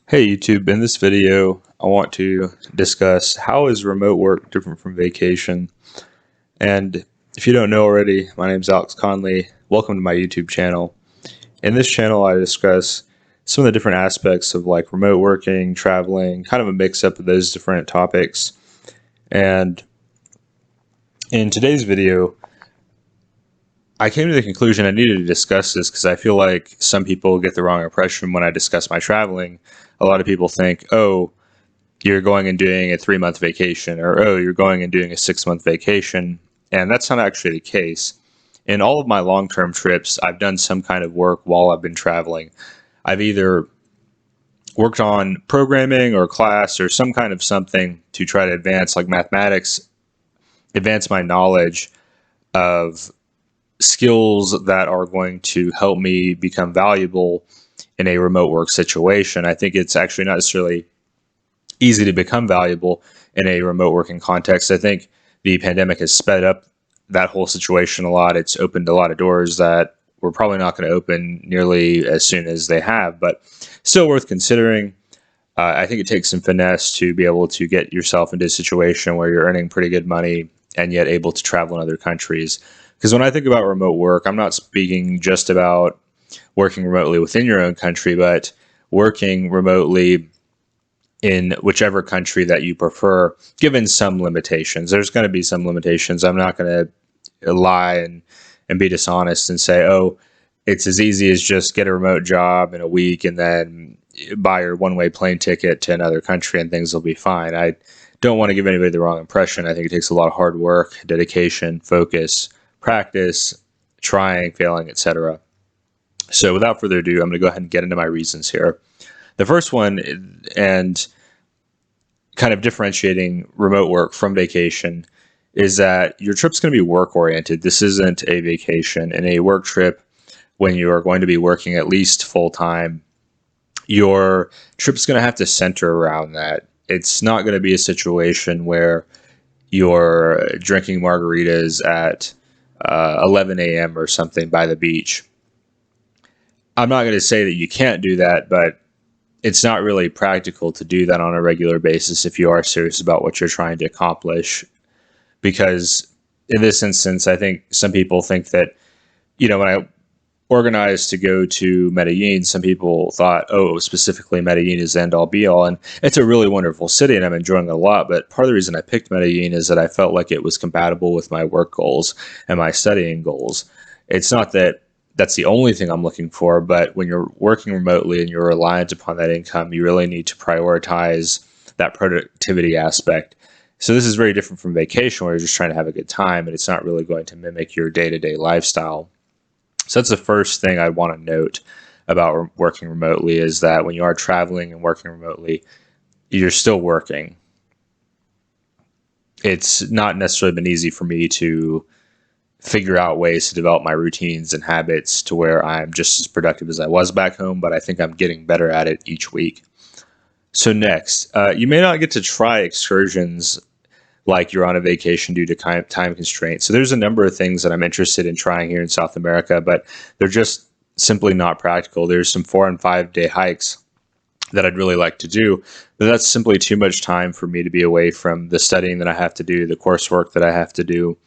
Hey YouTube, in this video, I want to discuss how is remote work different from vacation. And if you don't know already, my name is Alex Conley. Welcome to my YouTube channel. In this channel, I discuss some of the different aspects of like remote working, traveling, kind of a mix up of those different topics. And in today's video, I came to the conclusion I needed to discuss this because I feel like some people get the wrong impression when I discuss my traveling. A lot of people think, oh, you're going and doing a 3-month vacation, or oh, you're going and doing a 6-month vacation. And that's not actually the case. In all of my long-term trips, I've done some kind of work while I've been traveling. I've either worked on programming or class or some kind of something to try to advance, like mathematics, advance my knowledge of skills that are going to help me become valuable in a remote work situation. I think it's actually not necessarily easy to become valuable in a remote working context. I think the pandemic has sped up that whole situation a lot. It's opened a lot of doors that we're probably not going to open nearly as soon as they have, but still worth considering. I think it takes some finesse to be able to get yourself into a situation where you're earning pretty good money and yet able to travel in other countries. Because when I think about remote work, I'm not speaking just about working remotely within your own country, but working remotely in whichever country that you prefer, given some limitations. There's going to be some limitations. I'm not going to lie and be dishonest and say, oh, it's as easy as just get a remote job in a week and then buy your one-way plane ticket to another country and things will be fine. I don't want to give anybody the wrong impression. I think it takes a lot of hard work, dedication, focus, practice, trying, failing, etc. So without further ado, I'm going to go ahead and get into my reasons here. The first one, and kind of differentiating remote work from vacation, is that your trip's going to be work oriented. This isn't a vacation. In a work trip, when you are going to be working at least full time, your trip's going to have to center around that. It's not going to be a situation where you're drinking margaritas at 11 a.m. or something by the beach. I'm not going to say that you can't do that, but it's not really practical to do that on a regular basis if you are serious about what you're trying to accomplish. Because in this instance, I think some people think that, when I organized to go to Medellin, some people thought, oh, specifically Medellin is the end all be all. And it's a really wonderful city and I'm enjoying it a lot. But part of the reason I picked Medellin is that I felt like it was compatible with my work goals and my studying goals. It's not that that's the only thing I'm looking for, but when you're working remotely and you're reliant upon that income, you really need to prioritize that productivity aspect. So this is very different from vacation where you're just trying to have a good time and it's not really going to mimic your day-to-day lifestyle. So that's the first thing I want to note about working remotely, is that when you are traveling and working remotely, you're still working. It's not necessarily been easy for me to figure out ways to develop my routines and habits to where I'm just as productive as I was back home, but I think I'm getting better at it each week. So next, you may not get to try excursions like you're on a vacation due to time constraints. So there's a number of things that I'm interested in trying here in South America, but they're just simply not practical. There's some 4 and 5 day hikes that I'd really like to do, but that's simply too much time for me to be away from the studying that I have to do, the coursework that I have to do,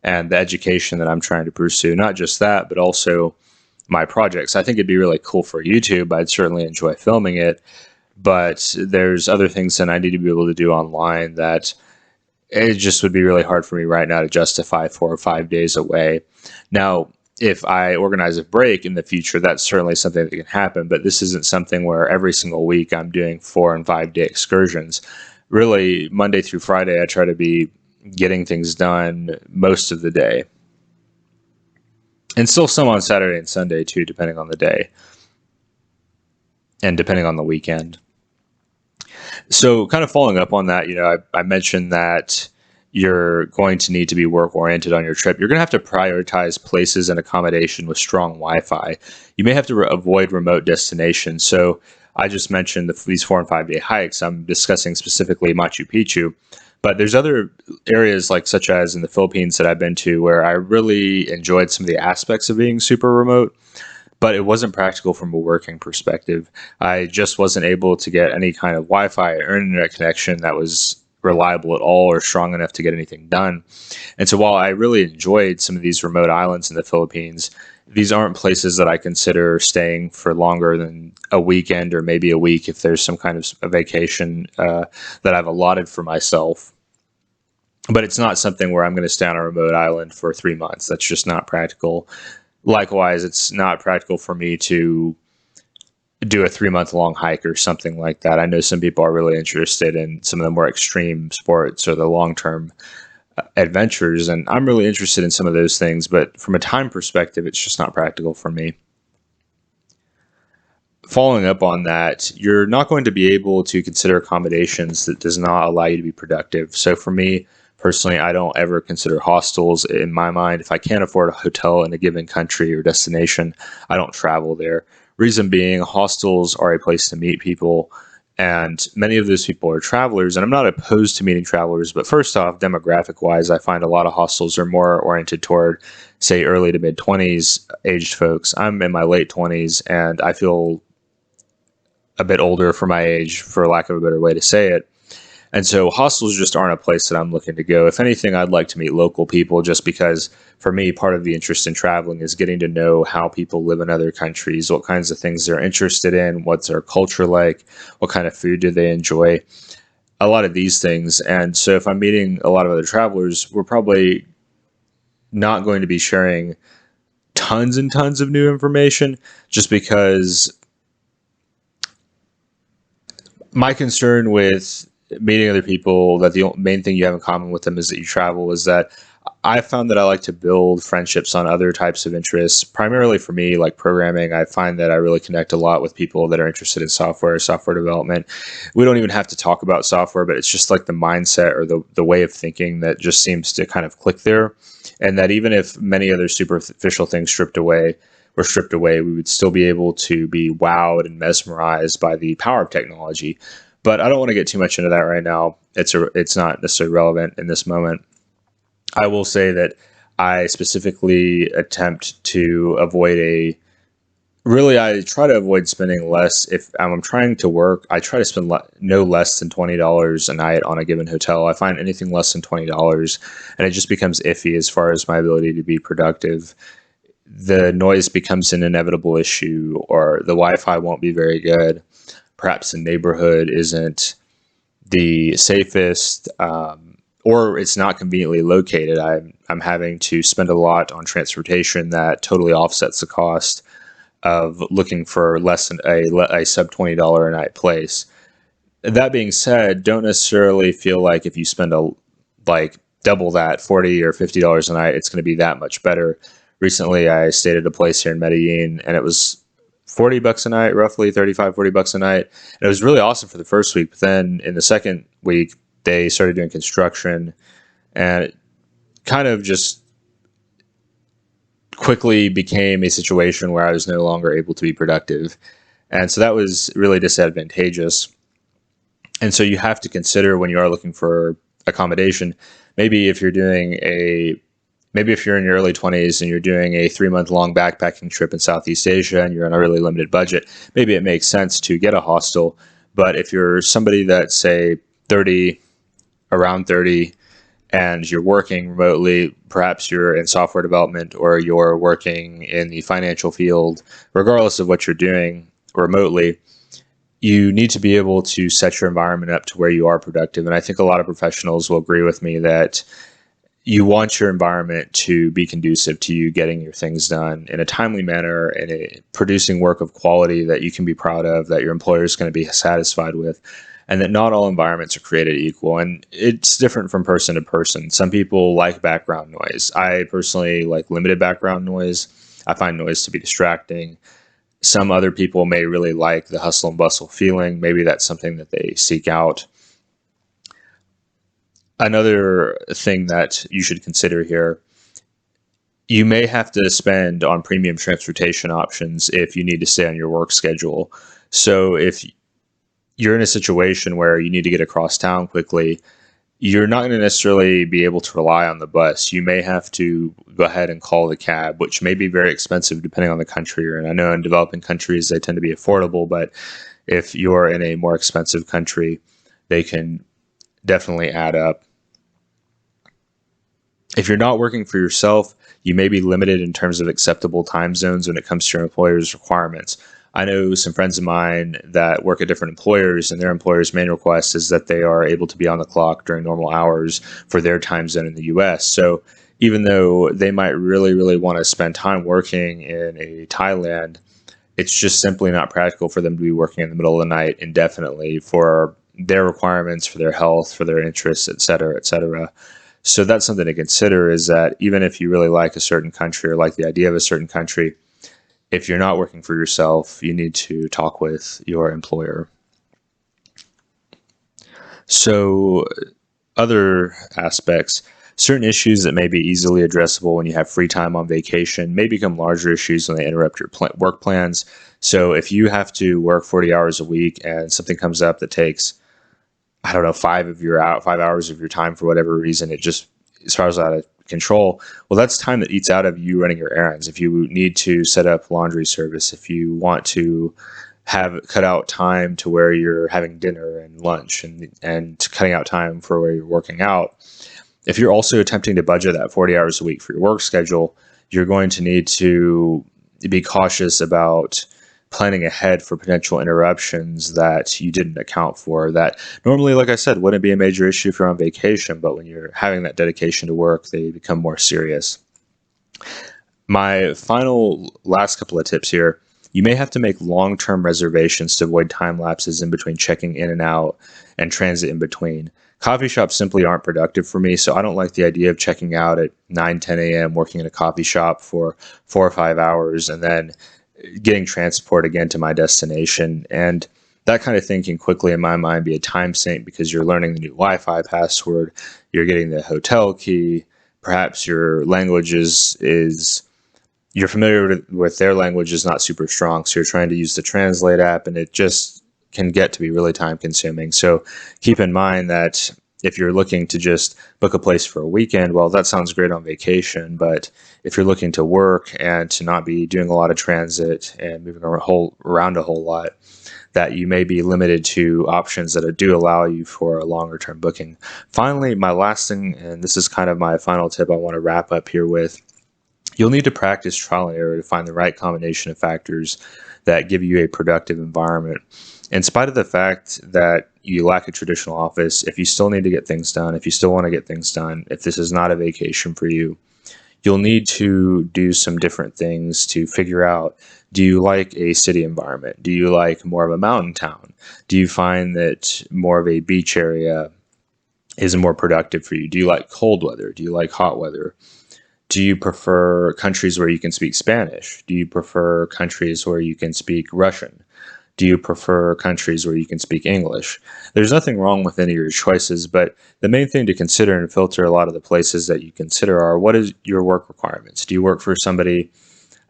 and the education that I'm trying to pursue. Not just that, but also my projects. I think it'd be really cool for YouTube. I'd certainly enjoy filming it, but there's other things that I need to be able to do online that it just would be really hard for me right now to justify 4 or 5 days away. Now, if I organize a break in the future, that's certainly something that can happen, but this isn't something where every single week I'm doing 4 and 5 day excursions. Really, Monday through Friday, I try to be getting things done most of the day. And still some on Saturday and Sunday too, depending on the day and depending on the weekend. So kind of following up on that, I mentioned that you're going to need to be work oriented on your trip. You're going to have to prioritize places and accommodation with strong Wi-Fi. You may have to avoid remote destinations. So I just mentioned these 4 and 5 day hikes. I'm discussing specifically Machu Picchu, but there's other areas such as in the Philippines that I've been to where I really enjoyed some of the aspects of being super remote. but it wasn't practical from a working perspective. I just wasn't able to get any kind of Wi-Fi or internet connection that was reliable at all or strong enough to get anything done. And so while I really enjoyed some of these remote islands in the Philippines, these aren't places that I consider staying for longer than a weekend or maybe a week if there's some kind of a vacation that I've allotted for myself. But it's not something where I'm going to stay on a remote island for 3 months. That's just not practical. Likewise, it's not practical for me to do a 3 month long hike or something like that. I know some people are really interested in some of the more extreme sports or the long term adventures, and I'm really interested in some of those things, but from a time perspective, it's just not practical for me. Following up on that, you're not going to be able to consider accommodations that does not allow you to be productive. So for me personally, I don't ever consider hostels in my mind. If I can't afford a hotel in a given country or destination, I don't travel there. Reason being, hostels are a place to meet people, and many of those people are travelers. And I'm not opposed to meeting travelers, but first off, demographic wise, I find a lot of hostels are more oriented toward, say, early to mid 20s aged folks. I'm in my late 20s, and I feel a bit older for my age, for lack of a better way to say it. And so hostels just aren't a place that I'm looking to go. If anything, I'd like to meet local people, just because for me, part of the interest in traveling is getting to know how people live in other countries, what kinds of things they're interested in, what's their culture like, what kind of food do they enjoy, a lot of these things. And so if I'm meeting a lot of other travelers, we're probably not going to be sharing tons and tons of new information, just because my concern with meeting other people, that the main thing you have in common with them is that you travel, is that I found that I like to build friendships on other types of interests. Primarily for me, like programming, I find that I really connect a lot with people that are interested in software development. We don't even have to talk about software, but it's just like the mindset or the way of thinking that just seems to kind of click there. And that even if many other superficial things stripped away, we would still be able to be wowed and mesmerized by the power of technology. But I don't want to get too much into that right now. It's not necessarily relevant in this moment. I will say that I specifically attempt to avoid I try to avoid spending less. If I'm trying to work, I try to spend no less than $20 a night on a given hotel. I find anything less than $20, and it just becomes iffy as far as my ability to be productive. The noise becomes an inevitable issue, or the Wi-Fi won't be very good. Perhaps the neighborhood isn't the safest, or it's not conveniently located. I'm having to spend a lot on transportation that totally offsets the cost of looking for less than a sub $20 a night place. That being said, don't necessarily feel like if you spend like double that, $40 or $50 a night, it's going to be that much better. Recently, I stayed at a place here in Medellin, and it was $40 a night, roughly $35-$40 a night. And it was really awesome for the first week. But then in the second week, they started doing construction, and it kind of just quickly became a situation where I was no longer able to be productive. And so that was really disadvantageous. And so you have to consider, when you are looking for accommodation, maybe if you're in your early 20s and you're doing a 3-month long backpacking trip in Southeast Asia and you're on a really limited budget, maybe it makes sense to get a hostel. But if you're somebody that's, say, around 30, and you're working remotely, perhaps you're in software development or you're working in the financial field, regardless of what you're doing remotely, you need to be able to set your environment up to where you are productive. And I think a lot of professionals will agree with me that you want your environment to be conducive to you getting your things done in a timely manner and producing work of quality that you can be proud of, that your employer is going to be satisfied with, and that not all environments are created equal. And it's different from person to person. Some people like background noise. I personally like limited background noise. I find noise to be distracting. Some other people may really like the hustle and bustle feeling. Maybe that's something that they seek out. Another thing that you should consider here, you may have to spend on premium transportation options if you need to stay on your work schedule. So if you're in a situation where you need to get across town quickly, you're not going to necessarily be able to rely on the bus. You may have to go ahead and call the cab, which may be very expensive depending on the country. And I know in developing countries, they tend to be affordable, but if you're in a more expensive country, they can definitely add up. If you're not working for yourself, you may be limited in terms of acceptable time zones when it comes to your employer's requirements. I know some friends of mine that work at different employers, and their employer's main request is that they are able to be on the clock during normal hours for their time zone in the US. So even though they might really, really want to spend time working in a Thailand, it's just simply not practical for them to be working in the middle of the night indefinitely for their requirements, for their health, for their interests, et cetera, et cetera. So that's something to consider, is that even if you really like a certain country or like the idea of a certain country, if you're not working for yourself, you need to talk with your employer. So other aspects, certain issues that may be easily addressable when you have free time on vacation may become larger issues when they interrupt your work plans. So if you have to work 40 hours a week and something comes up that takes, I don't know, 5 hours of your time for whatever reason, it just spirals out of control. Well, that's time that eats out of you running your errands. If you need to set up laundry service, if you want to have cut out time to where you're having dinner and lunch, and cutting out time for where you're working out. If you're also attempting to budget that 40 hours a week for your work schedule, you're going to need to be cautious about planning ahead for potential interruptions that you didn't account for, that normally, like I said, wouldn't be a major issue if you're on vacation, but when you're having that dedication to work, they become more serious. My last couple of tips here: you may have to make long-term reservations to avoid time lapses in between checking in and out and transit in between. Coffee shops simply aren't productive for me, so I don't like the idea of checking out at 9, 10 a.m., working in a coffee shop for 4 or 5 hours, and then getting transport again to my destination. And that kind of thing can quickly, in my mind, be a time sink, because you're learning the new Wi-Fi password, you're getting the hotel key, perhaps your language you're familiar with their language is not super strong, so you're trying to use the Translate app, and it just can get to be really time consuming. So keep in mind that if you're looking to just book a place for a weekend, well, that sounds great on vacation, but if you're looking to work and to not be doing a lot of transit and moving around a whole lot, that you may be limited to options that do allow you for a longer term booking. Finally, my last thing, and this is kind of my final tip I want to wrap up here with, you'll need to practice trial and error to find the right combination of factors that give you a productive environment. In spite of the fact that you lack a traditional office, if you still need to get things done, if you still want to get things done, if this is not a vacation for you, you'll need to do some different things to figure out, do you like a city environment? Do you like more of a mountain town? Do you find that more of a beach area is more productive for you? Do you like cold weather? Do you like hot weather? Do you prefer countries where you can speak Spanish? Do you prefer countries where you can speak Russian? Do you prefer countries where you can speak English? There's nothing wrong with any of your choices, but the main thing to consider and filter a lot of the places that you consider are, what is your work requirements? Do you work for somebody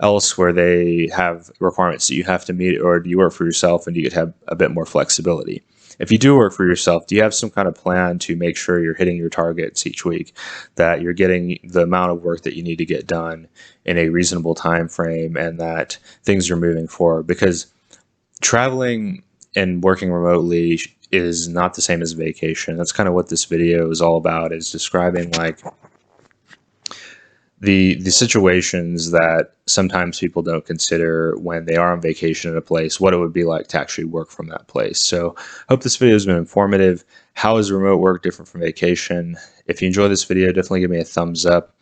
else where they have requirements that you have to meet, or do you work for yourself and you could have a bit more flexibility? If you do work for yourself, do you have some kind of plan to make sure you're hitting your targets each week, that you're getting the amount of work that you need to get done in a reasonable time frame, and that things are moving forward? Because traveling and working remotely is not the same as vacation. That's kind of what this video is all about, is describing like the situations that sometimes people don't consider when they are on vacation at a place, what it would be like to actually work from that place. So hope this video has been informative. How is remote work different from vacation? If you enjoy this video, definitely give me a thumbs up.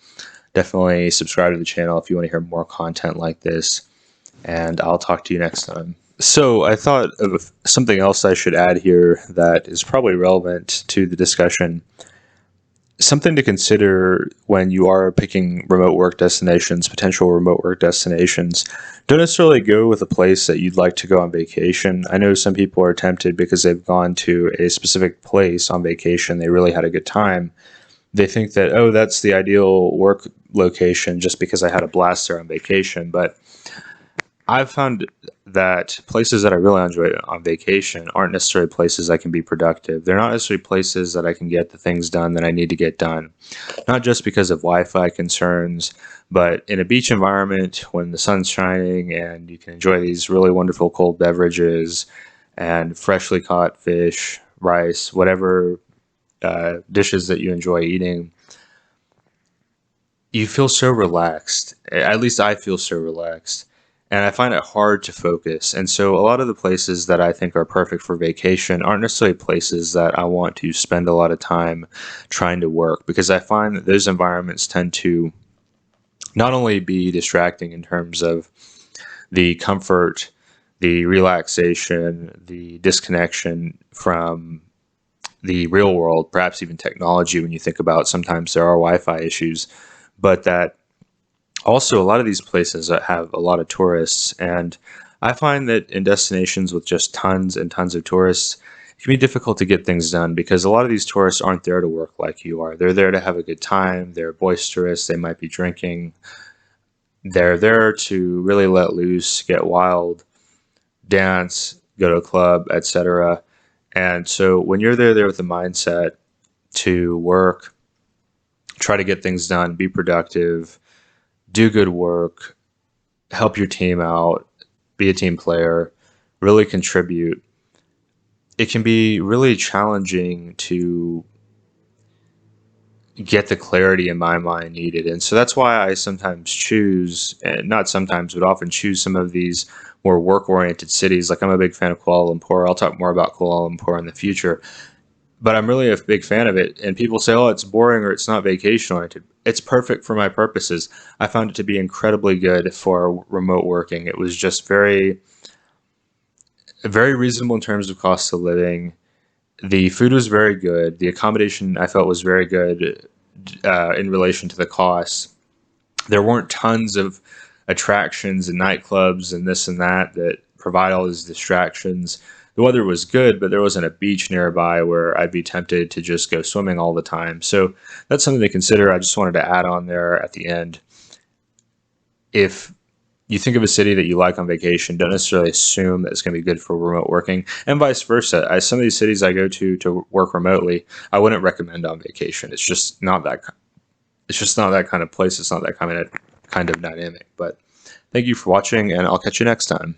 Definitely subscribe to the channel if you want to hear more content like this. And I'll talk to you next time. So I thought of something else I should add here that is probably relevant to the discussion. Something to consider when you are picking remote work destinations, potential remote work destinations. Don't necessarily go with a place that you'd like to go on vacation. I know some people are tempted because they've gone to a specific place on vacation, they really had a good time. They think that, oh, that's the ideal work location just because I had a blast there on vacation. But I've found that places that I really enjoy on vacation aren't necessarily places I can be productive. They're not necessarily places that I can get the things done that I need to get done. Not just because of Wi-Fi concerns, but in a beach environment when the sun's shining and you can enjoy these really wonderful cold beverages and freshly caught fish, rice, whatever dishes that you enjoy eating, you feel so relaxed. At least I feel so relaxed. And I find it hard to focus. And so a lot of the places that I think are perfect for vacation aren't necessarily places that I want to spend a lot of time trying to work, because I find that those environments tend to not only be distracting in terms of the comfort, the relaxation, the disconnection from the real world, perhaps even technology when you think about sometimes there are Wi-Fi issues, but that also a lot of these places that have a lot of tourists. And I find that in destinations with just tons and tons of tourists, it can be difficult to get things done because a lot of these tourists aren't there to work like you are. They're there to have a good time. They're boisterous. They might be drinking. They're there to really let loose, get wild, dance, go to a club, etc. And so when you're there with the mindset to work, try to get things done, be productive, do good work, help your team out, be a team player, really contribute, it can be really challenging to get the clarity in my mind needed. And so that's why I sometimes choose, and not sometimes, but often choose some of these more work-oriented cities. Like I'm a big fan of Kuala Lumpur. I'll talk more about Kuala Lumpur in the future, but I'm really a big fan of it. And people say, oh, it's boring or it's not vacation-oriented. It's perfect for my purposes. I found it to be incredibly good for remote working. It was just very reasonable in terms of cost of living. The food was very good. The accommodation I felt was very good in relation to the cost. There weren't tons of attractions and nightclubs and this and that provide all these distractions. The weather was good, but there wasn't a beach nearby where I'd be tempted to just go swimming all the time. So that's something to consider. I just wanted to add on there at the end. If you think of a city that you like on vacation, don't necessarily assume that it's going to be good for remote working, and vice versa. Some of these cities I go to work remotely, I wouldn't recommend on vacation. It's just not that. It's just not that kind of place. It's not that kind of dynamic. But thank you for watching, and I'll catch you next time.